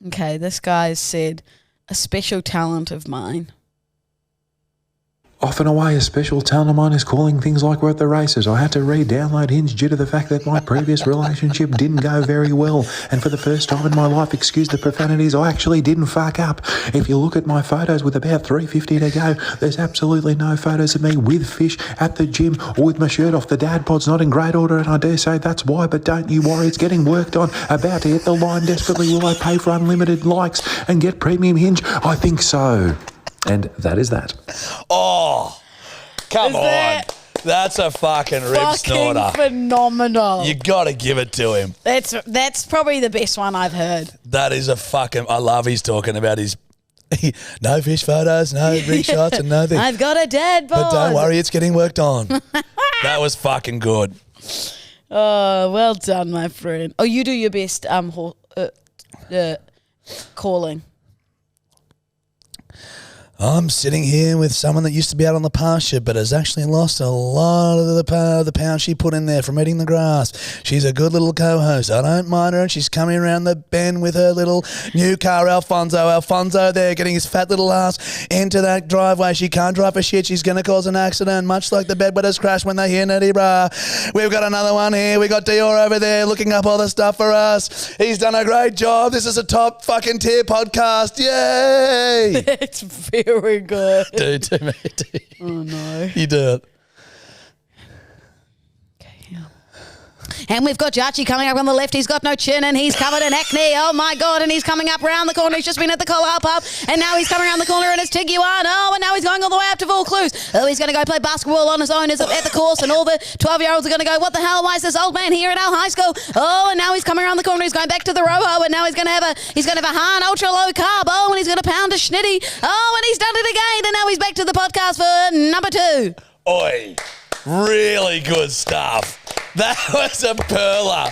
Okay, this guy said, a special talent of mine. Off and away, a special talent of mine is calling things like we're at the races. I had to re-download Hinge due to the fact that my previous relationship didn't go very well. And for the first time in my life, excuse the profanities, I actually didn't fuck up. If you look at my photos with about 350 to go, there's absolutely no photos of me with fish at the gym or with my shirt off. The dad pod's not in great order, and I dare say that's why, but don't you worry, it's getting worked on. About to hit the line desperately. Will I pay for unlimited likes and get premium Hinge? I think so. And that is that. Oh, come on. That's a fucking rib snorter. Phenomenal. You got to give it to him. That's probably the best one I've heard. That is a fucking... I love he's talking about his... no fish photos, no ring shots and nothing. I've got a dad bod. But don't worry, it's getting worked on. That was fucking good. Oh, well done, my friend. Oh, you do your best calling. I'm sitting here with someone that used to be out on the pasture but has actually lost a lot of the pounds she put in there from eating the grass. She's a good little co-host. I don't mind her, and she's coming around the bend with her little new car, Alfonso. Alfonso there getting his fat little ass into that driveway. She can't drive for shit. She's going to cause an accident, much like the bedwetters crash when they hear Nutty Bra. We've got another one here. We got Dior over there looking up all the stuff for us. He's done a great job. This is a top fucking tier podcast. Yay! It's very good. Do me. Oh, no. You do it. And we've got Jarchy coming up on the left. He's got no chin and he's covered in acne. Oh, my God. And he's coming up round the corner. He's just been at the Collar Pub. And now he's coming around the corner and it's Tiguan. Oh, and now he's going all the way up to Vaucluse. Oh, he's going to go play basketball on his own at the course. And all the 12-year-olds are going to go, what the hell? Why is this old man here at our high school? Oh, and now he's coming around the corner. He's going back to the Roho. And now he's going to have a Han ultra low carb. Oh, and he's going to pound a schnitty. Oh, and he's done it again. And now he's back to the podcast for number 2. Oi. Really good stuff. That was a perler.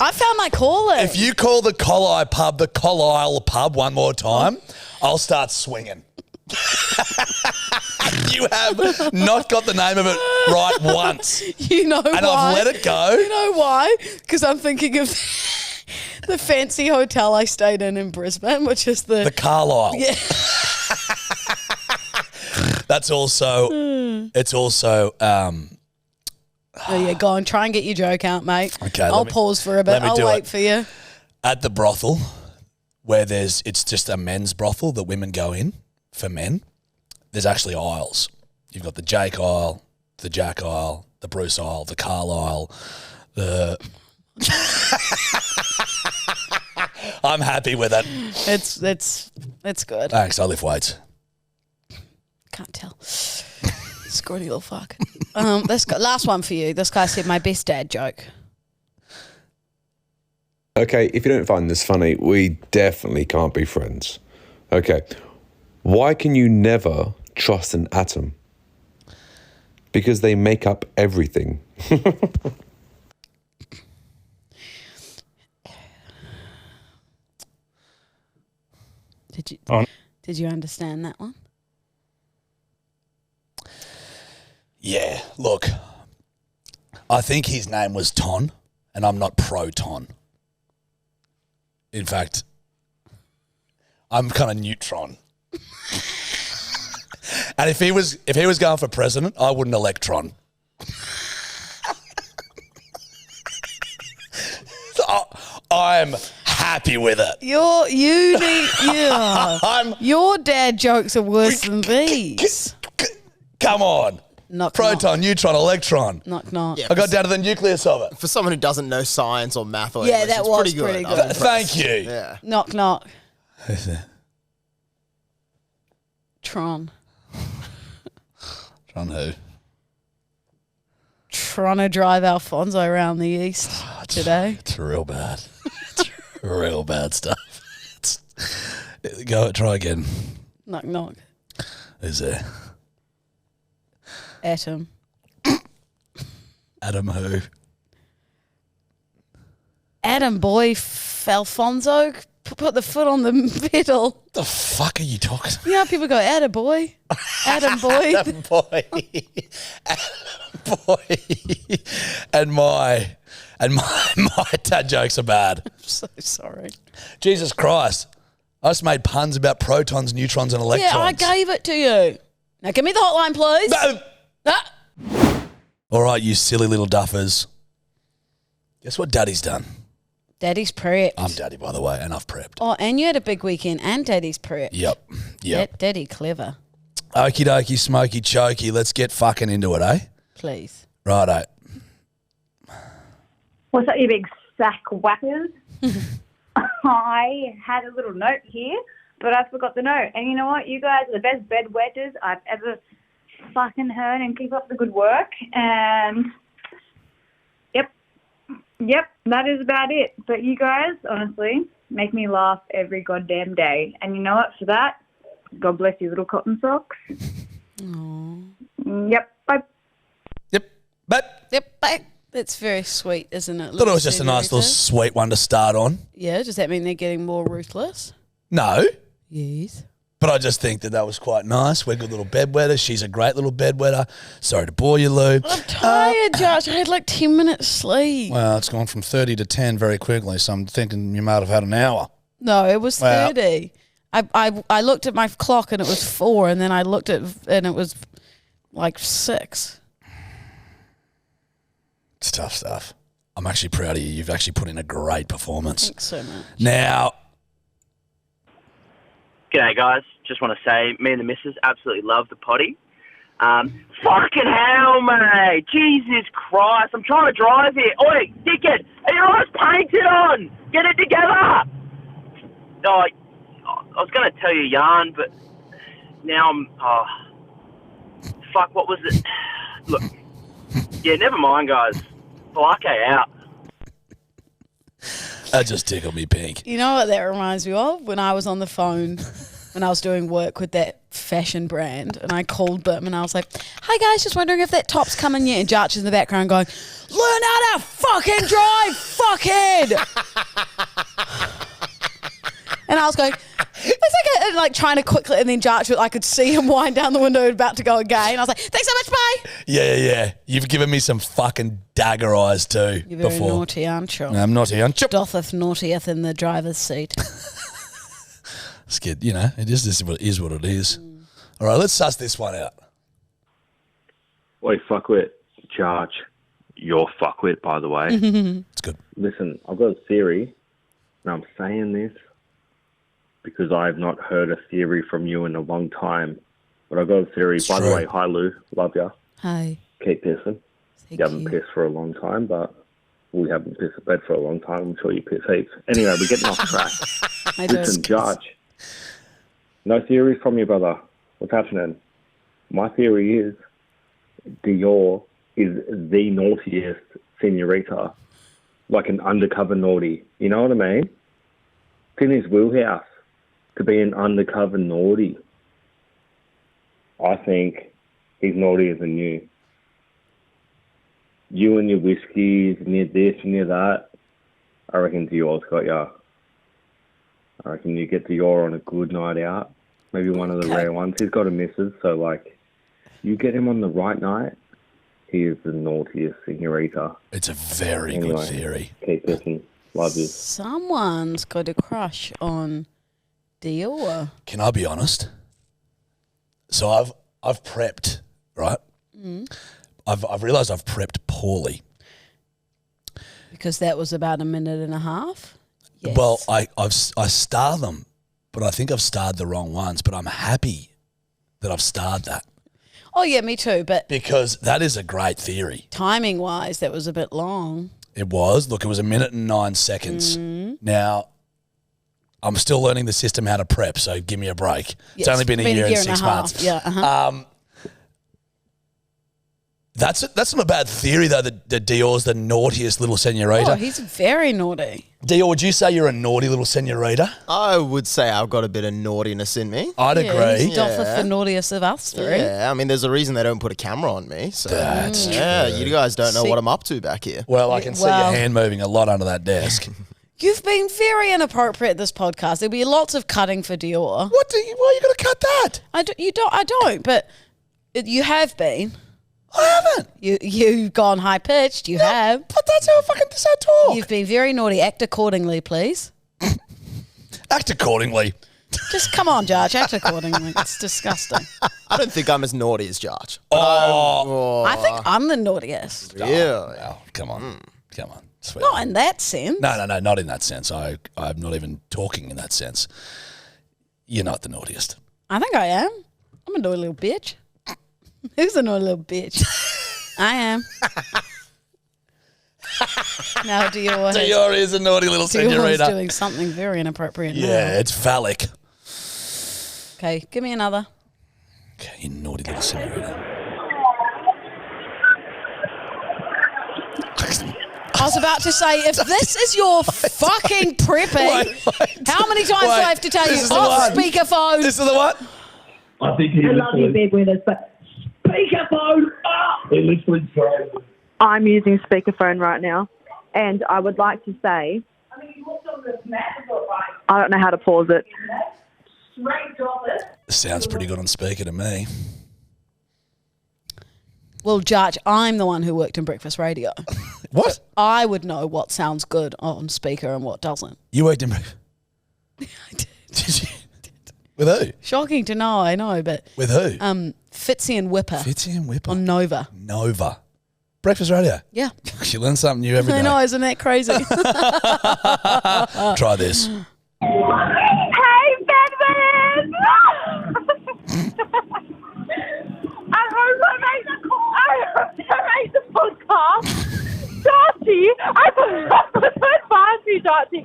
I found my calling. If you call the Collisle Pub one more time, I'll start swinging. You have not got the name of it right once. You know why? And I've let it go. You know why? Because I'm thinking of the fancy hotel I stayed in Brisbane, which is the Carlisle. Yeah. That's also, it's also, oh yeah, go on, try and get your joke out, mate. Okay, I'll pause for a bit. I'll wait for you. At the brothel, where it's just a men's brothel that women go in for men, there's actually aisles. You've got the Jake aisle, the Jack aisle, the Bruce aisle, the Carlisle, the... I'm happy with it. It's good. Thanks, I lift weights. Can't tell. Scrawny little fuck. This guy, last one for you. This guy said my best dad joke. Okay, if you don't find this funny, we definitely can't be friends. Okay, why can you never trust an atom? Because they make up everything. Did you understand that one? Yeah, look, I think his name was Ton, and I'm not pro-Ton. In fact, I'm kind of neutron. And if he was going for president, I wouldn't elect Tron. So I'm happy with it. Your dad jokes are worse than these. Come on. Proton, neutron, electron. Knock. Yeah, I got down to the nucleus of it. For someone who doesn't know science or math or Yeah, English, that it's was pretty good. pretty I'm good. impressed. Thank you. Yeah. Knock. Tron. Tron who? Trying to drive Alfonso around the east today. It's real bad. It's real bad stuff. Try again. Knock. Who's there? Atom. Adam who? Adam boy Alfonso. Put the foot on the pedal. The fuck are you talking about? You know how people go, Adam boy. Adam boy. Adam boy. Adam boy. And my dad jokes are bad. I'm so sorry. Jesus Christ. I just made puns about protons, neutrons, and electrons. Yeah, I gave it to you. Now give me the hotline, please. All right, you silly little duffers. Guess what Daddy's done? Daddy's prepped. I'm Daddy, by the way, and I've prepped. Oh, and you had a big weekend and Daddy's prepped. Yep. Daddy clever. Okie dokie, smoky chokey. Let's get fucking into it, eh? Please. Righto. What's up, you big sack whackers? I had a little note here, but I forgot the note. And you know what? You guys are the best bedwetters I've ever fucking heard, and keep up the good work. And yep, that is about it. But you guys, honestly, make me laugh every goddamn day. And you know what? For that, God bless you little cotton socks. Aww. Yep, bye. Yep, bye. That's very sweet, isn't it? Thought it was just a nice little sweet one to start on. Yeah, does that mean they're getting more ruthless? No. Yes. But I just think that was quite nice. We're good little bedwetters. She's a great little bedwetter. Sorry to bore you, Lou. I'm tired, Josh. I had like 10 minutes sleep. Well, it's gone from 30 to 10 very quickly, so I'm thinking you might have had an hour. No, it was 30. I looked at my clock and it was 4, and then I looked at and it was like 6. It's tough stuff. I'm actually proud of you. You've actually put in a great performance. Thanks so much. Now, g'day guys. Just want to say, me and the missus absolutely love the potty. Fucking hell, mate. Jesus Christ. I'm trying to drive here. Oi, dickhead. Are your eyes painted on? Get it together. Oh, I was going to tell you a yarn, but now I'm... Oh, fuck, what was it? Look. Yeah, never mind, guys. Balake out. That just tickled me pink. You know what that reminds me of? When I was on the phone, when I was doing work with that fashion brand, and I called them and I was like, "Hi guys, just wondering if that top's coming yet." And Jarchy's in the background going, "Learn how to fucking drive, fuckhead!" And I was going, it's like trying to quickly, and then Jarchy, I could see him wind down the window about to go again. I was like, "Thanks so much, bye." Yeah. You've given me some fucking dagger eyes too. You're very before. naughty, aren't you? I'm naughty, aren't you? Dotheth naughtieth in the driver's seat. It's good, it is what it is. All right, let's suss this one out. Oi, fuckwit, Jarch. You're fuckwit, by the way. It's good. Listen, I've got a theory, and I'm saying this because I have not heard a theory from you in a long time. But I've got a theory. It's by true. the way, hi Lou, love ya. Hi. Keep pissing. You haven't pissed for a long time, but we haven't pissed a bed for a long time. I'm sure you piss heaps. Anyway, we're getting off track. Listen, Jarch, no theories from you, brother. What's happening? My theory is Dior is the naughtiest senorita, like an undercover naughty. You know what I mean? It's in his wheelhouse to be an undercover naughty. I think he's naughtier than you. You and your whiskeys, and your this and your that. I reckon Dior's got ya. I reckon you get Dior on a good night out. Maybe one of the rare ones. He's got a missus, so you get him on the right night, he is the naughtiest senorita. It's a very good theory. Keep listening. Love you. Someone's got a crush on Dior. Can I be honest? So I've prepped, right? I've realised I've prepped poorly. Because that was about a minute and a half? Yes. Well, I star them, but I think I've starred the wrong ones, but I'm happy that I've starred that. Oh, yeah, me too, but... Because that is a great theory. Timing-wise, that was a bit long. It was. Look, it was 1 minute and 9 seconds. Now, I'm still learning the system how to prep, so give me a break. It's only been a year and 6 months. Yeah, That's not a bad theory, though, that Dior's the naughtiest little senorita. Oh, he's very naughty. Dior, would you say you're a naughty little senorita? I would say I've got a bit of naughtiness in me. I'd agree. He's the naughtiest of us three. Yeah, I mean, there's a reason they don't put a camera on me. So That's true. you guys don't know what I'm up to back here. Well, I can see your hand moving a lot under that desk. You've been very inappropriate this podcast. There'll be lots of cutting for Dior. Why are you going to cut that? I don't, but you have been. I haven't. You've gone high pitched. You have. But that's how I talk. You've been very naughty. Act accordingly, please. Act accordingly. Just come on, Jarch, act accordingly. It's disgusting. I don't think I'm as naughty as Jarch. I think I'm the naughtiest. Really? Well, come on. Sweet. Not in that sense. No, not in that sense. I'm not even talking in that sense. You're not the naughtiest. I think I am. I'm a naughty little bitch. Who's a naughty little bitch? I am. Now Dior is a naughty little senorita. Doing something very inappropriate now. Yeah, it's phallic. Okay, give me another. Okay, you naughty little senorita. I was about to say, if this is your fucking prepping, how many times do I have to tell you off speakerphone? This is the what? I think I love you, bed with us, but speakerphone. It literally tries. I'm using speakerphone right now, and I would like to say, I don't know how to pause it. Sounds pretty good on speaker to me. Well, Jarch, I'm the one who worked in breakfast radio. What? So I would know what sounds good on speaker and what doesn't. You worked in breakfast? I did. Did you? With who? Shocking to know, I know, but... With who? Fitzy and Whipper. Fitzy and Whipper. On Nova. Nova. Breakfast radio? Yeah. You learn something new every day. I know, isn't that crazy? Try this. Hey, Bedwin! I hope I make the podcast. Jarchy, I put advice to you, Jarchy.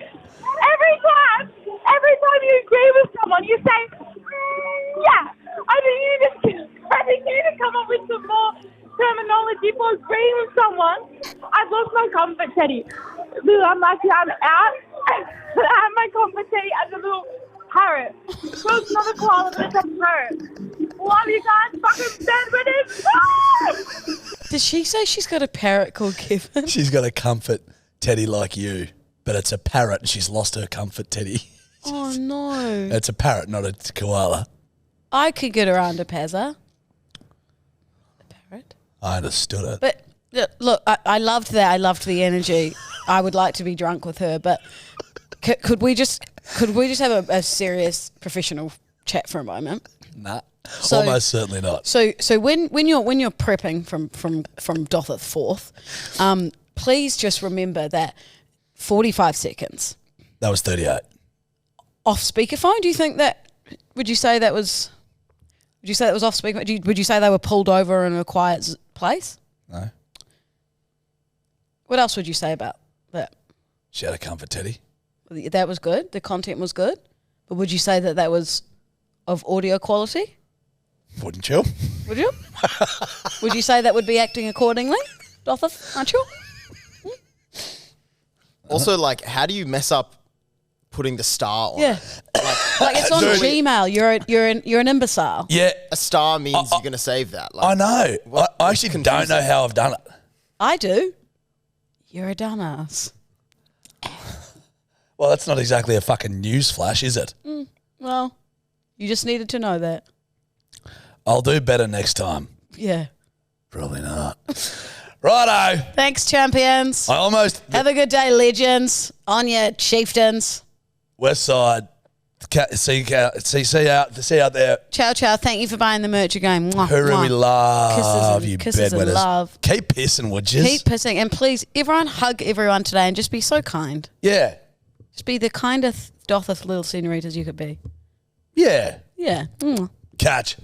Every time you agree with someone, you say, yeah. I think you need to come up with some more terminology for agreeing with someone. I've lost my comfort, Teddy. I'm lucky I'm out. I have my comfort, Teddy, as a little parrot. So it's not a koala, but it's a parrot. Love you guys. Fucking bed with him. Did she say she's got a parrot called Kevin? She's got a comfort teddy like you, but it's a parrot and she's lost her comfort teddy. Oh, no. It's a parrot, not a koala. I could get around a Pazza. A parrot. I understood it. But look, I loved that. I loved the energy. I would like to be drunk with her, but could we just have a serious professional chat for a moment? Nah, almost certainly not. So when you're prepping from dotheth forth, please just remember that 45 seconds. That was 38. Off speakerphone? Do you think that? Would you say that was? Would you say that was off speakerphone? Would you say they were pulled over in a quiet place? No. What else would you say about that? She had a comfort teddy. That was good. The content was good. But would you say that was of audio quality? Wouldn't you? Would you? Would you say that would be acting accordingly, Dotheth? Aren't you? Also, like, how do you mess up putting the star on? Yeah. Like it's on Gmail. You're an imbecile. Yeah. A star means you're going to save that. Like, I know. I actually don't know how I've done it. I do. You're a dumbass. Well, that's not exactly a fucking news flash, is it? Well, you just needed to know that. I'll do better next time. Yeah. Probably not. Righto. Thanks, champions. I almost... Have a good day, legends. On your chieftains. West Side. See you out there. Ciao, ciao. Thank you for buying the merch again. Mwah, Hooroo, mwah. we love you, kisses and bedwetters. love. Keep pissing, would you? Keep pissing. And please, everyone hug everyone today and just be so kind. Yeah. Just be the kindest dotheth little senoritas you could be. Yeah. Yeah. Catch.